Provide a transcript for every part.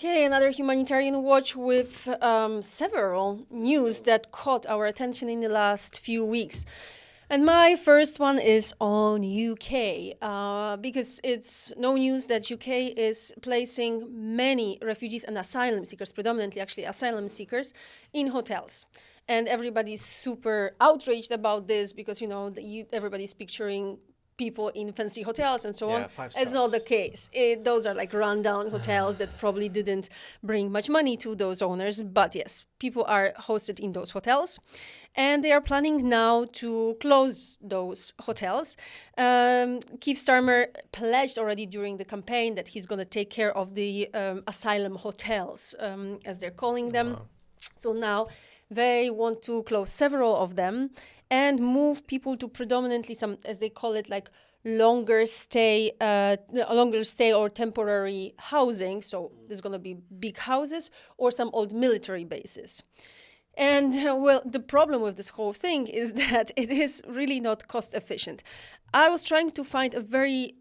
Okay, another Humanitarian Watch with several news that caught our attention in the last few weeks. And my first one is on UK, because it's no news that UK is placing many refugees and asylum seekers, predominantly actually asylum seekers, in hotels. And everybody's super outraged about this because, everybody's picturing people in fancy hotels and so on. 5 stars. It's not the case. Those are like rundown hotels that probably didn't bring much money to those owners. But yes, people are hosted in those hotels. And they are planning now to close those hotels. Keith Starmer pledged already during the campaign that he's going to take care of the asylum hotels, as they're calling them. Wow. So now they want to close several of them and move people to predominantly some, as they call it, like longer stay or temporary housing. So there's going to be big houses or some old military bases. And the problem with this whole thing is that it is really not cost efficient. I was trying to find a very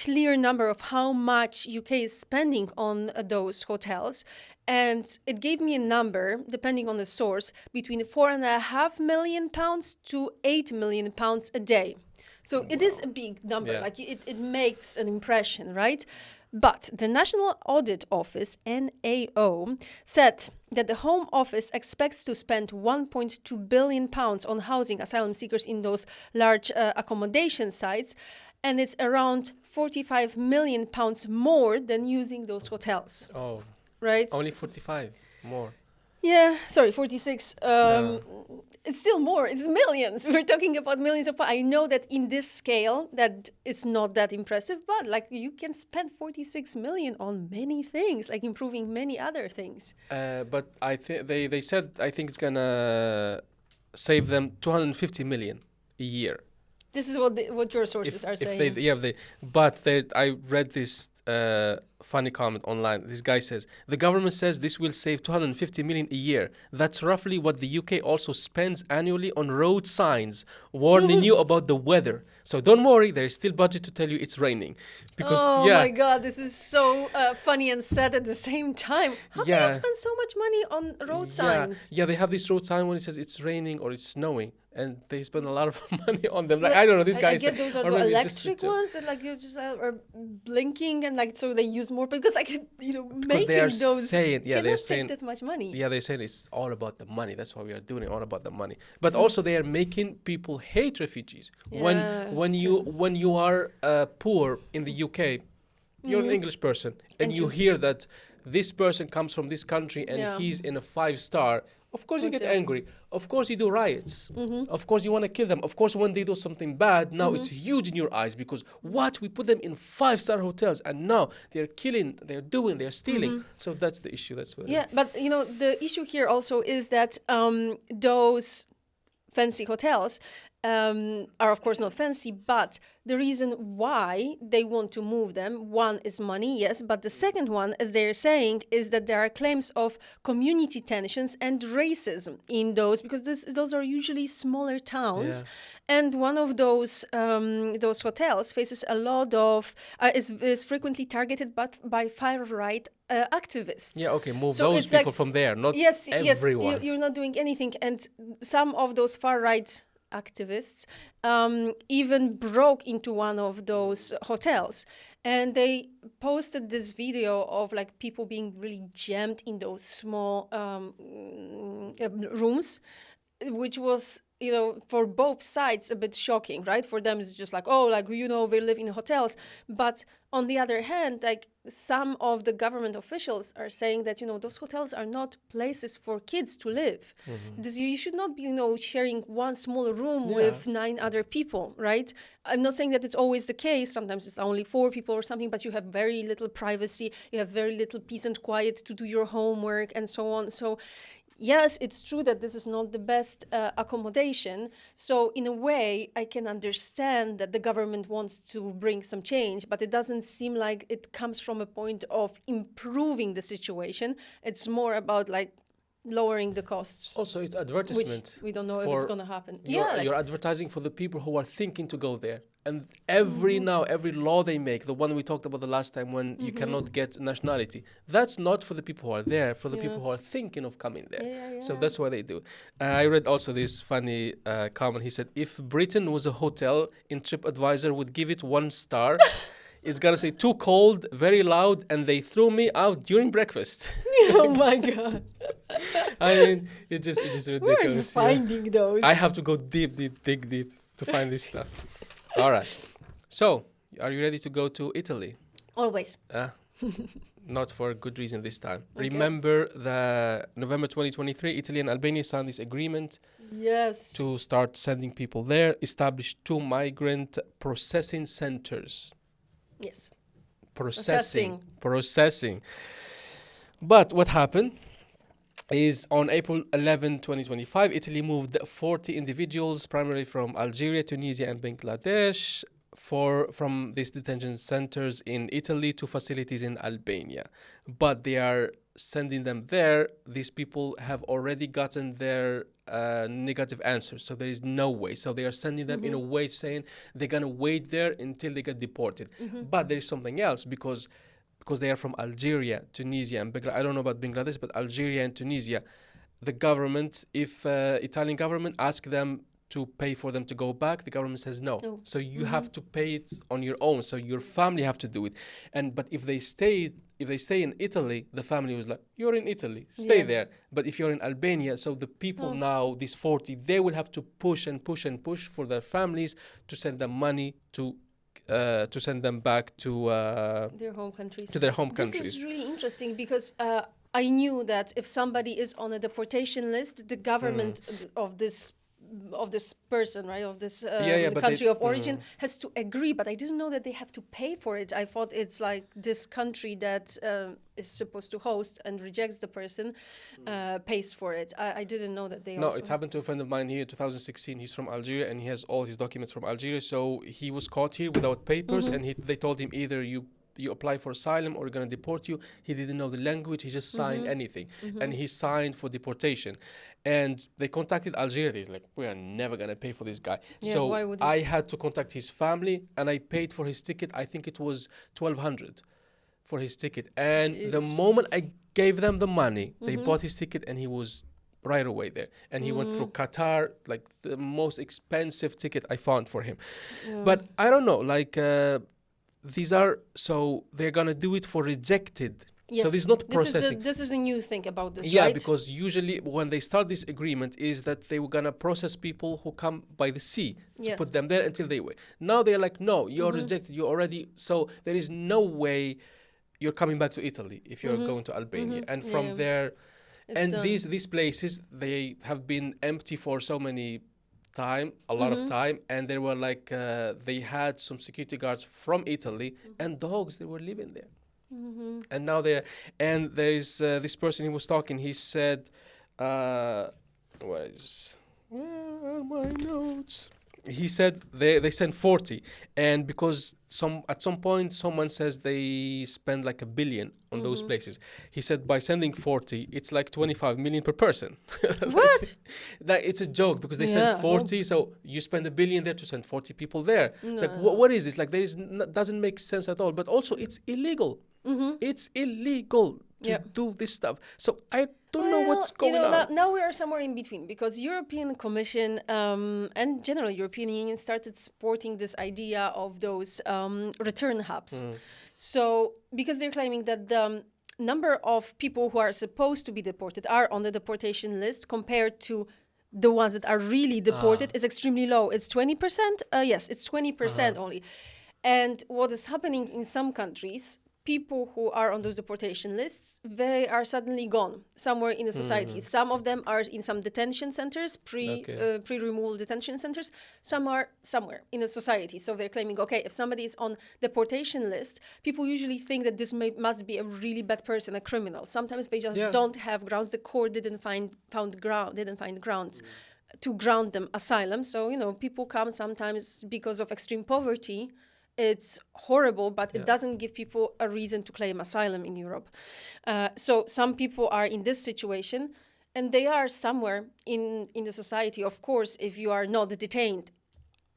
clear number of how much UK is spending on those hotels. And it gave me a number, depending on the source, between £4.5 million to £8 million a day. So it is a big number, like it makes an impression, right? But the National Audit Office, NAO, said that the Home Office expects to spend £1.2 billion on housing asylum seekers in those large accommodation sites, and it's around £45 million more than using those hotels. Oh, right? Only 45 more. Yeah, sorry, 46. It's still more. It's millions. We're talking about millions of. I know that in this scale, that it's not that impressive, but like you can spend 46 million on many things, like improving many other things. But I think they said I think it's gonna save them 250 million a year. This is what your sources are saying. I read this funny comment online. This guy says, the government says this will save 250 million a year. That's roughly what the UK also spends annually on road signs warning you about the weather. So don't worry, there is still budget to tell you it's raining. Because, my God, this is so funny and sad at the same time. How can you spend so much money on road signs? Yeah, they have this road sign when it says it's raining or it's snowing. And they spend a lot of money on them. Like, I don't know, these guys. I guess those are the electric ones that like you just are blinking and like so they use more because like making those they're saying that much money. Yeah, they're saying it's all about the money. That's why we are doing it, all about the money. But also they are making people hate refugees. When you are poor in the UK, you're an English person, and you hear that this person comes from this country and he's in a 5-star. Of course you get angry. Of course you do riots. Of course you want to kill them. Of course when they do something bad, now it's huge in your eyes because we put them in 5-star hotels and now they're killing, they're stealing. So that's the issue. That's what. But the issue here also is that those fancy hotels are of course not fancy, but the reason why they want to move them, one is money, yes, but the second one, as they're saying, is that there are claims of community tensions and racism in those, because those are usually smaller towns, and one of those hotels faces a lot of, is frequently targeted by far-right activists. Yeah, okay, move those people from there, not everyone. Yes, you're not doing anything, and some of those far-right activists even broke into one of those hotels, and they posted this video of like people being really jammed in those small rooms, which was for both sides a bit shocking, right? For them it's just like, we live in hotels, but on the other hand, like some of the government officials are saying that those hotels are not places for kids to live. You should not be sharing one small room with 9 other people, right? I'm not saying that it's always the case. Sometimes it's only 4 people or something, but you have very little privacy, you have very little peace and quiet to do your homework and so on. So yes, it's true that this is not the best accommodation. So in a way, I can understand that the government wants to bring some change, but it doesn't seem like it comes from a point of improving the situation. It's more about like lowering the costs. Also, it's advertisement. Which we don't know if it's going to happen. You're advertising for the people who are thinking to go there. And every law they make, the one we talked about the last time when you cannot get nationality, that's not for the people who are there, for the people who are thinking of coming there. So that's why they do. I read also this funny comment. He said, if Britain was a hotel, in TripAdvisor would give it 1 star. It's gonna say too cold, very loud, and they threw me out during breakfast. Oh my God. I mean, it's just ridiculous. Where are you finding those? I have to go dig deep to find this stuff. All right. So, are you ready to go to Italy? Always. Not for a good reason this time. Okay. Remember the November 2023, Italy and Albania signed this agreement. Yes. To start sending people there, establish 2 migrant processing centers. Yes. Processing. But what happened is on April 11, 2025, Italy moved 40 individuals, primarily from Algeria, Tunisia, and Bangladesh, from these detention centers in Italy to facilities in Albania. But they are sending them there. These people have already gotten their negative answers, so there is no way. So they are sending them in a way saying they're going to wait there until they get deported. But there is something else because they are from Algeria, Tunisia, and Bangladesh. I don't know about Bangladesh, but Algeria and Tunisia, the government, if Italian government asks them to pay for them to go back, the government says no. So you have to pay it on your own. So your family have to do it. But if they stay in Italy, the family was like, you're in Italy, stay there. But if you're in Albania, so the people now, these 40, they will have to push for their families to send them money to send them back to their home countries. This is really interesting because I knew that if somebody is on a deportation list, the government of this person, right, of this country of origin has to agree, but I didn't know that they have to pay for it. I thought it's like this country that is supposed to host and rejects the person pays for it. I didn't know that they No, it happened to a friend of mine here in 2016. He's from Algeria and he has all his documents from Algeria. So he was caught here without papers and they told him either you apply for asylum or we're going to deport you. He didn't know the language. He just signed anything. And he signed for deportation. And they contacted Algeria. They're like, we are never going to pay for this guy. Yeah, so I had to contact his family and I paid for his ticket. I think it was $1,200 for his ticket. And the moment I gave them the money, they bought his ticket and he was right away there. And he went through Qatar, like the most expensive ticket I found for him. But I don't know, like... they're going to do it for rejected. Yes. So this is not processing. This is a new thing about this, right? Right? Because usually when they start this agreement is that they were going to process people who come by the sea to put them there until they wait. Now they're like, no, you're rejected. You already... So there is no way you're coming back to Italy if you're going to Albania. And from there... It's done. These places, they have been empty for so many... a lot of time, and they were like they had some security guards from Italy and dogs, they were living there. And now there is this person he was talking, he said where are my notes? He said they sent 40, and because at some point someone says they spend like $1 billion on those places. He said by sending 40, it's like 25 million per person. What? It's a joke because they send 40, so you spend $1 billion there to send 40 people there. No. It's like what is this? Like doesn't make sense at all. But also it's illegal. It's illegal to do this stuff. So I don't know what's going on. Now we are somewhere in between because European Commission and general European Union started supporting this idea of those return hubs. So because they're claiming that the number of people who are supposed to be deported are on the deportation list compared to the ones that are really deported is extremely low. It's 20%. Yes, it's 20% only. And what is happening in some countries, people who are on those deportation lists, they are suddenly gone somewhere in the society. Some of them are in some detention centers, pre-removal detention centers. Some are somewhere in the society. So they're claiming, okay, if somebody is on deportation list, people usually think that this must be a really bad person, a criminal. Sometimes they just don't have grounds. The court didn't find grounds to ground them asylum. So, people come sometimes because of extreme poverty. It's horrible, but it doesn't give people a reason to claim asylum in Europe. So some people are in this situation. And they are somewhere in the society. Of course, if you are not detained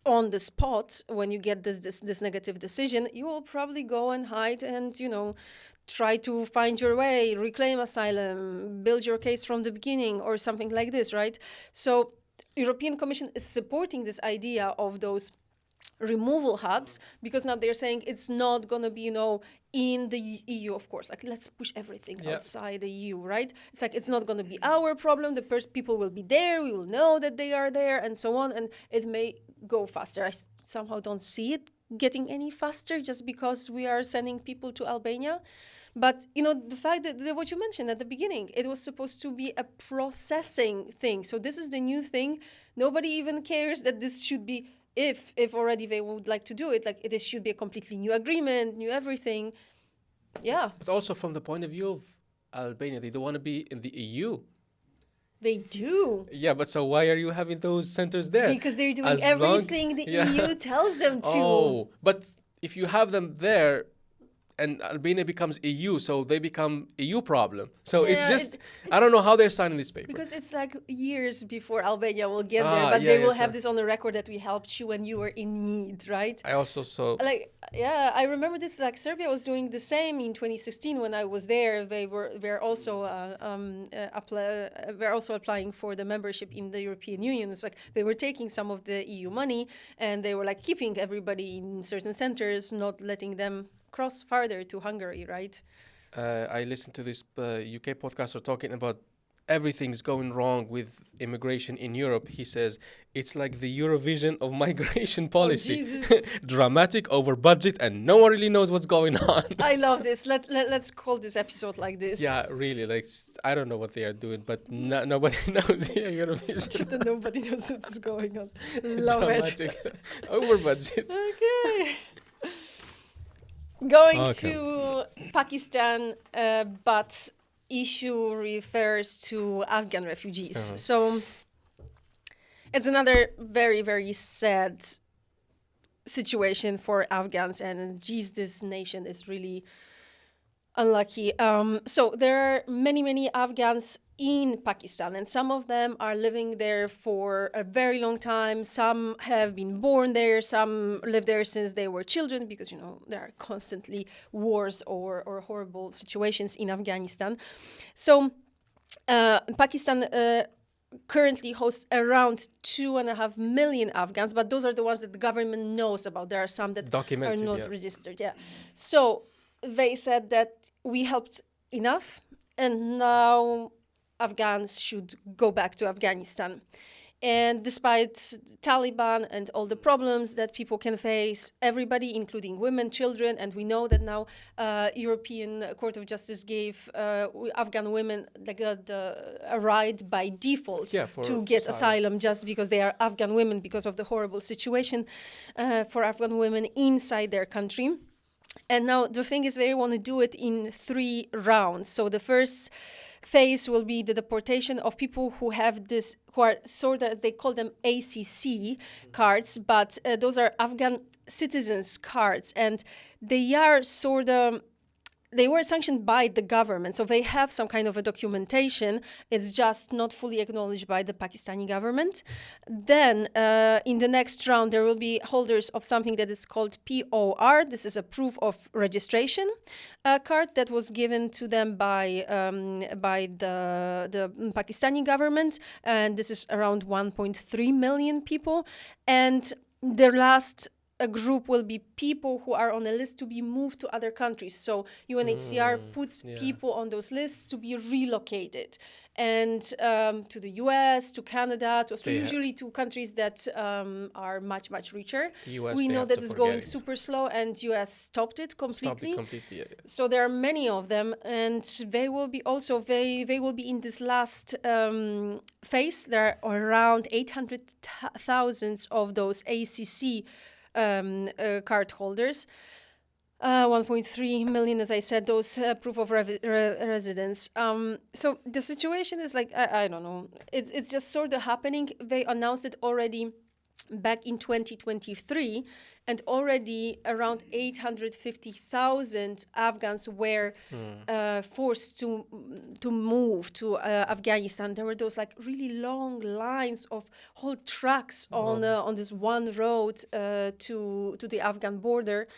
on the spot when you get this negative decision, you will probably go and hide and, try to find your way, reclaim asylum, build your case from the beginning or something like this, right? So European Commission is supporting this idea of those removal hubs, because now they're saying it's not going to be, in the EU, of course. Like, let's push everything outside the EU, right? It's like, it's not going to be our problem. The people will be there. We will know that they are there and so on. And it may go faster. I somehow don't see it getting any faster just because we are sending people to Albania. But, the fact that what you mentioned at the beginning, it was supposed to be a processing thing. So this is the new thing. Nobody even cares that this should be, if already they would like to do it, like this should be a completely new agreement, new everything. Yeah. But also from the point of view of Albania, they don't want to be in the EU. They do. Yeah, but so why are you having those centers there? Because they're doing everything the EU tells them to. Oh, but if you have them there, and Albania becomes EU, so they become EU problem. So it's just, I don't know how they're signing this paper. Because it's like years before Albania will get there, but they will have this on the record that we helped you when you were in need, right? I also saw... I remember this, like Serbia was doing the same in 2016 when I was there. They're also applying for the membership in the European Union. It's like they were taking some of the EU money and they were like keeping everybody in certain centers, not letting them cross farther to Hungary, right? I listened to this UK podcaster talking about everything's going wrong with immigration in Europe. He says it's like the Eurovision of migration policy. Dramatic, over budget, and no one really knows what's going on. I love this. Let's call this episode like this. Yeah, really. Like, I don't know what they are doing, but nobody knows Eurovision. Nobody knows what's going on. Love Dramatic, it. over budget. Okay. Going to Pakistan, but issue refers to Afghan refugees. So it's another very, very sad situation for Afghans, and geez, this nation is really unlucky. So there are many, many Afghans in Pakistan, and some of them are living there for a very long time. Some have been born there, some live there since they were children, because, there are constantly wars or horrible situations in Afghanistan. So Pakistan currently hosts around 2.5 million Afghans, but those are the ones that the government knows about. There are some that are not registered. Yeah. So they said that we helped enough, and now Afghans should go back to Afghanistan. And despite Taliban and all the problems that people can face, everybody, including women, children, and we know that now European Court of Justice gave Afghan women a right by default to get asylum just because they are Afghan women, because of the horrible situation for Afghan women inside their country. And now the thing is, they want to do it in 3 rounds. So the first phase will be the deportation of people who are sort of, they call them ACC cards, but those are Afghan citizens cards, and they are they were sanctioned by the government, so they have some kind of a documentation. It's just not fully acknowledged by the Pakistani government. Then in the next round, there will be holders of something that is called POR. This is a proof of registration card that was given to them by the Pakistani government, and this is around 1.3 million people. And the last group will be people who are on a list to be moved to other countries. So UNHCR puts people on those lists to be relocated, and to the US, to Canada, to Australia, usually to countries that are much, much richer. We know that it's going super slow, and US stopped it completely. So there are many of them, and they will be also, they will be in this last phase. There are around 800,000 of those ACC card holders, 1.3 million, as I said, those proof of residence. So the situation is like, I don't know, it's just sort of happening. They announced it already back in 2023, and already around 850,000 Afghans were forced to move to Afghanistan. There were those like really long lines of whole trucks on this one road to the Afghan border,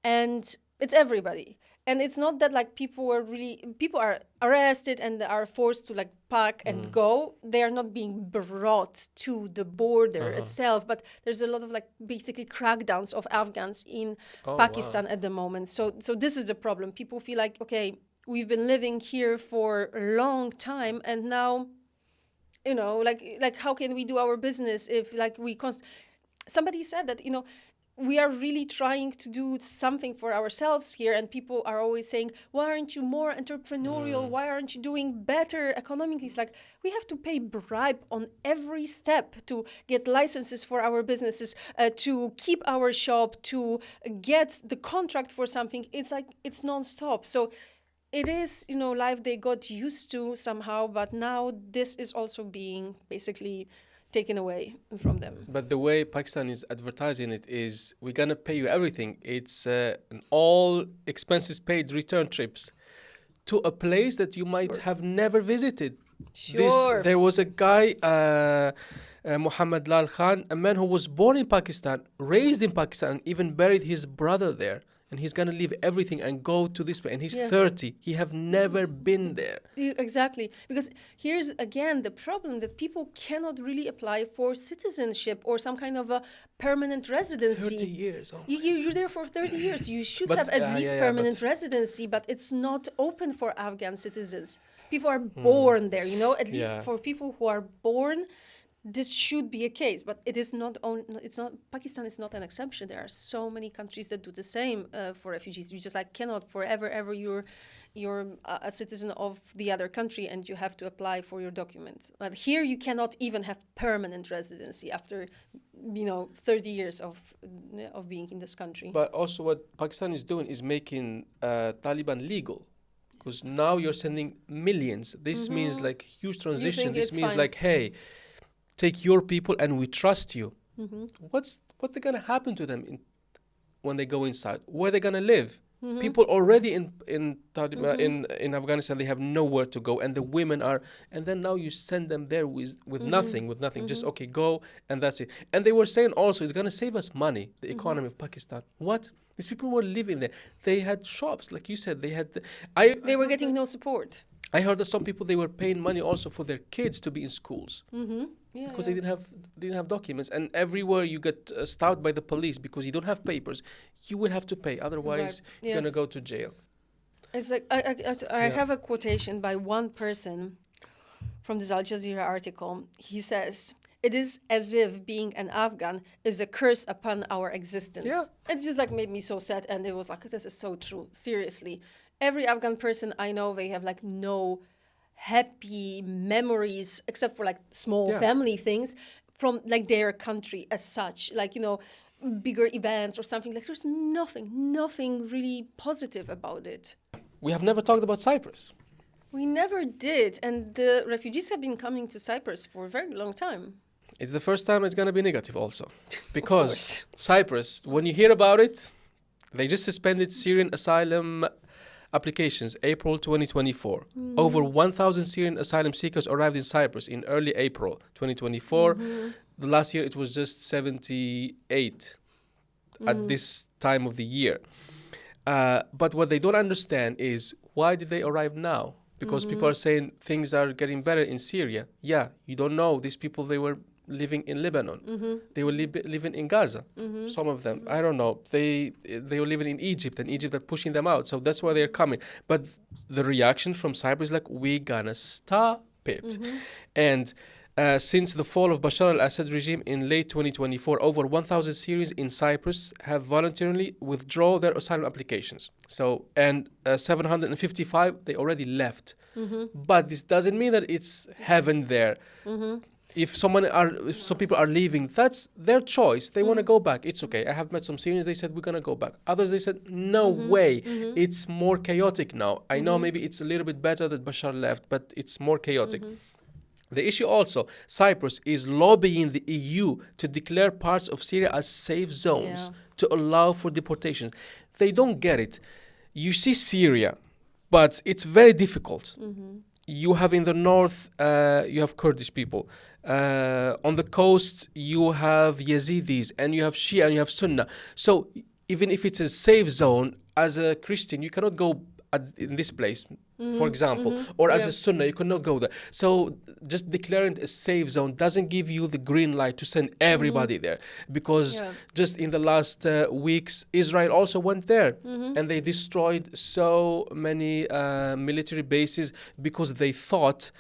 and it's everybody. And it's not that like people are arrested and are forced to like pack and go. They are not being brought to the border itself, but there's a lot of like basically crackdowns of Afghans in Pakistan at the moment. So this is the problem. People feel like, okay, we've been living here for a long time, and now, you know, like how can we do our business if like somebody said that, you know, we are really trying to do something for ourselves here, and people are always saying, why aren't you more entrepreneurial? Why aren't you doing better economically? It's like, we have to pay bribe on every step to get licenses for our businesses, to keep our shop, to get the contract for something. It's like, it's nonstop. So it is, you know, life they got used to somehow, but now this is also being basically taken away from them. But the way Pakistan is advertising it is, we're going to pay you everything. It's an all expenses paid return trips to a place that you might have never visited. Sure. There was a guy, Muhammad Lal Khan, a man who was born in Pakistan, raised in Pakistan, and even buried his brother there. And he's going to leave everything and go to this place. And he's 30. He have never been there. Exactly. Because here's, again, the problem that people cannot really apply for citizenship or some kind of a permanent residency. 30 years. Oh. You're there for 30 years. You should have at least permanent residency, but it's not open for Afghan citizens. People are born there, you know, at least for people who are born, this should be a case, but it is not. Pakistan is not an exception. There are so many countries that do the same for refugees. You just like cannot forever ever you're a citizen of the other country and you have to apply for your documents. But here you cannot even have permanent residency after 30 years of being in this country. But also what Pakistan is doing is making Taliban legal. Because now you're sending millions. This means like huge transition. This means like, hey, take your people and we trust you. What's going to happen to them when they go inside? Where are they going to live? People already in Afghanistan, they have nowhere to go, and the women are, and then now you send them there with nothing, just okay, go, and that's it. And they were saying also it's going to save us money, the economy of Pakistan. What? These people were living there. They had shops, like you said. They were getting no support. I heard that some people, they were paying money also for their kids to be in schools because they didn't have documents. And everywhere you get stopped by the police because you don't have papers, you will have to pay. Otherwise, you're going to go to jail. It's like I have a quotation by one person from this Al Jazeera article. He says, "It is as if being an Afghan is a curse upon our existence." Yeah. It just like made me so sad, and it was like, this is so true. Seriously. Every Afghan person I know, they have like no happy memories except for like small family things from like their country as such, like, bigger events or something. Like there's nothing really positive about it. We have never talked about Cyprus. We never did. And the refugees have been coming to Cyprus for a very long time. It's the first time it's going to be negative also. Because Cyprus, when you hear about it, they just suspended Syrian asylum applications, April 2024. Over 1,000 Syrian asylum seekers arrived in Cyprus in early April 2024. The last year it was just 78 at this time of the year. But what they don't understand is, why did they arrive now? Because people are saying things are getting better in Syria. Yeah, you don't know. These people, they were living in Lebanon. They were living in Gaza. Some of them, I don't know. They were living in Egypt, and Egypt are pushing them out. So that's why they're coming. But the reaction from Cyprus is like, we're gonna stop it. And since the fall of Bashar al-Assad regime in late 2024, over 1,000 Syrians in Cyprus have voluntarily withdrawn their asylum applications. So, and 755, they already left. But this doesn't mean that it's heaven there. If some people are leaving, that's their choice. They want to go back. It's okay. I have met some Syrians. They said, we're going to go back. Others, they said, no way. It's more chaotic now. I know maybe it's a little bit better that Bashar left, but it's more chaotic. The issue also, Cyprus is lobbying the EU to declare parts of Syria as safe zones to allow for deportation. They don't get it. You see Syria, but it's very difficult. You have in the north, you have Kurdish people. On the coast, you have Yazidis, and you have Shia, and you have Sunna. So even if it's a safe zone, as a Christian, you cannot go in this place, for example, or as a Sunnah, you cannot go there. So just declaring a safe zone doesn't give you the green light to send everybody there, because just in the last weeks, Israel also went there, and they destroyed so many military bases because they thought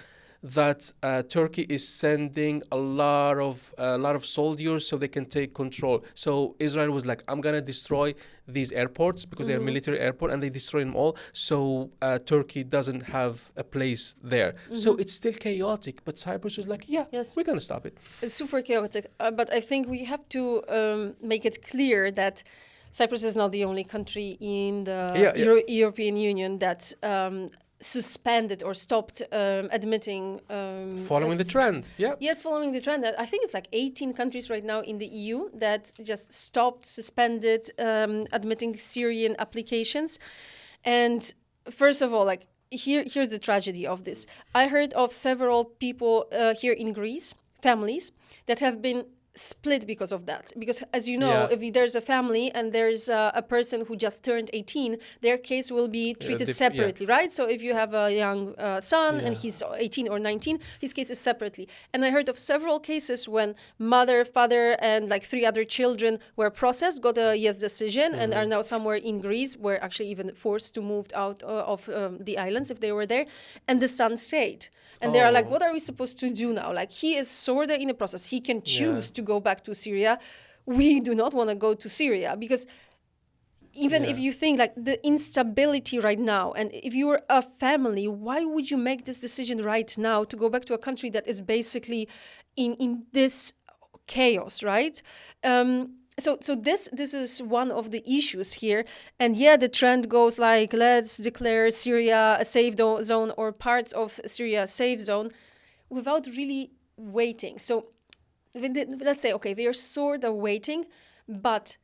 that Turkey is sending a lot of soldiers so they can take control. So Israel was like, I'm gonna destroy these airports because they're military airport, and they destroy them all. So Turkey doesn't have a place there. So it's still chaotic. But Cyprus was like, we're gonna stop it. It's super chaotic. But I think we have to make it clear that Cyprus is not the only country in the European Union that suspended or stopped admitting following the trend. Yes, following the trend. I think it's like 18 countries right now in the EU that just stopped, suspended admitting Syrian applications. And first of all, like here's the tragedy of this. I heard of several people here in Greece, families that have been split because of that. Because as you know, if there's a family and there's a person who just turned 18, their case will be treated separately, right? So if you have a young son and he's 18 or 19, his case is separately. And I heard of several cases when mother, father, and like 3 other children were processed, got a yes decision, and are now somewhere in Greece, were actually even forced to move out of the islands if they were there, and the son stayed. And they are like, what are we supposed to do now? Like, he is sort of in the process. He can choose to go back to Syria. We do not want to go to Syria because even if you think like the instability right now, and if you were a family, why would you make this decision right now to go back to a country that is basically in this chaos, right? So this is one of the issues here. And the trend goes like, let's declare Syria a safe zone or parts of Syria a safe zone without really waiting. So let's say, okay, they are sort of waiting, but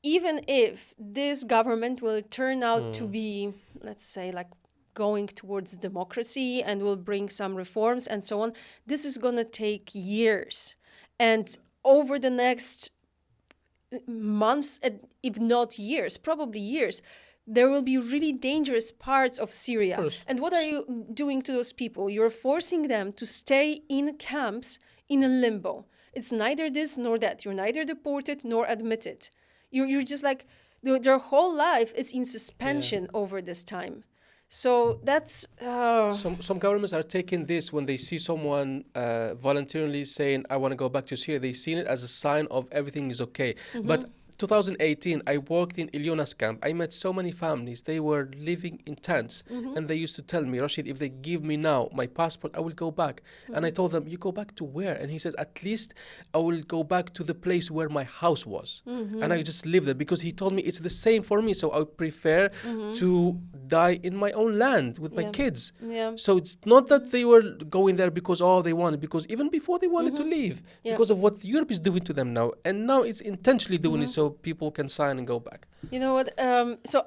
even if this government will turn out to be, let's say, like going towards democracy and will bring some reforms and so on, this is going to take years. And over the next months, if not years, probably years, there will be really dangerous parts of Syria. And what are you doing to those people? You're forcing them to stay in camps in a limbo. It's neither this nor that. You're neither deported nor admitted. You're just like, their whole life is in suspension over this time. So that's... Some governments are taking this when they see someone voluntarily saying, I want to go back to Syria. They see it as a sign of everything is okay. But 2018, I worked in Ilyona's camp. I met so many families. They were living in tents. And they used to tell me, Rasheed, if they give me now my passport, I will go back. And I told them, you go back to where? And he says, at least I will go back to the place where my house was. And I just live there, because he told me it's the same for me. So I prefer to die in my own land with my kids. So it's not that they were going there because they wanted, because even before they wanted to leave, because of what Europe is doing to them now. And now it's intentionally doing it so people can sign and go back. You know what? So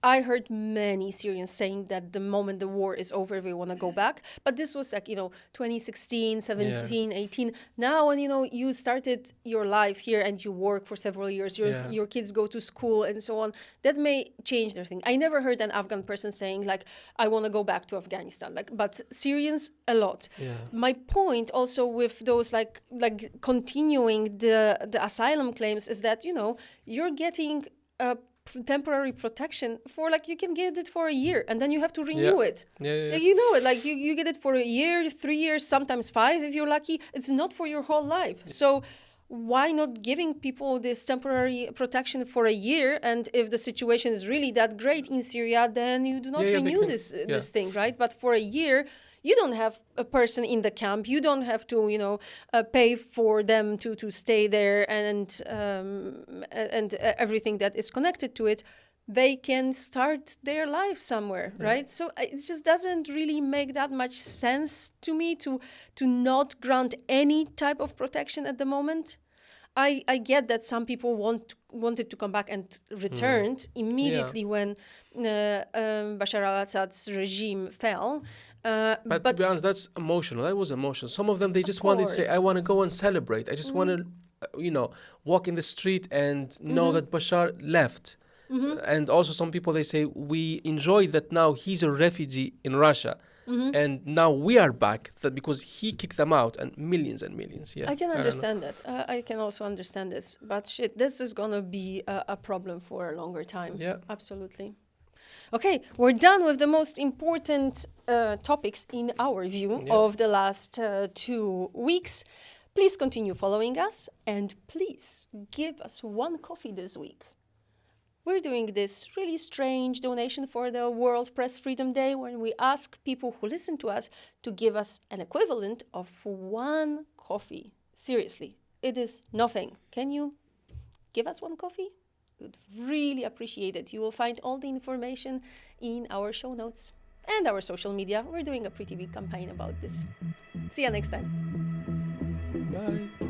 I heard many Syrians saying that the moment the war is over, they want to go back. But this was like, 2016, 17, 18. Now, when, you started your life here and you work for several years, your kids go to school and so on, that may change their thing. I never heard an Afghan person saying, like, I want to go back to Afghanistan. But Syrians, a lot. My point also with those, like continuing the asylum claims is that, you're getting temporary protection for, like, you can get it for a year and then you have to renew it. Like, you get it for a year, 3 years, sometimes 5 if you're lucky. It's not for your whole life. So why not giving people this temporary protection for a year? And if the situation is really that great in Syria, then you do not renew this thing, right? But for a year, you don't have a person in the camp. You don't have to, pay for them to stay there and everything that is connected to it. they can start their life somewhere, right? So it just doesn't really make that much sense to me to not grant any type of protection at the moment. I get that some people wanted to come back and returned immediately when Bashar al-Assad's regime fell. But to be honest, that's emotional. That was emotional. Some of them, they just wanted to say, I want to go and celebrate. I just want to, walk in the street and know that Bashar left. And also some people, they say, we enjoy that now he's a refugee in Russia. And now we are back because he kicked them out and millions. Yeah, I can understand that. I can also understand this. But this is going to be a problem for a longer time. Yeah. Absolutely. Okay, we're done with the most important topics in our view of the last 2 weeks. Please continue following us and please give us one coffee this week. We're doing this really strange donation for the World Press Freedom Day when we ask people who listen to us to give us an equivalent of one coffee. Seriously, it is nothing. Can you give us one coffee? We'd really appreciate it. You will find all the information in our show notes and our social media. We're doing a pretty big campaign about this. See you next time. Bye.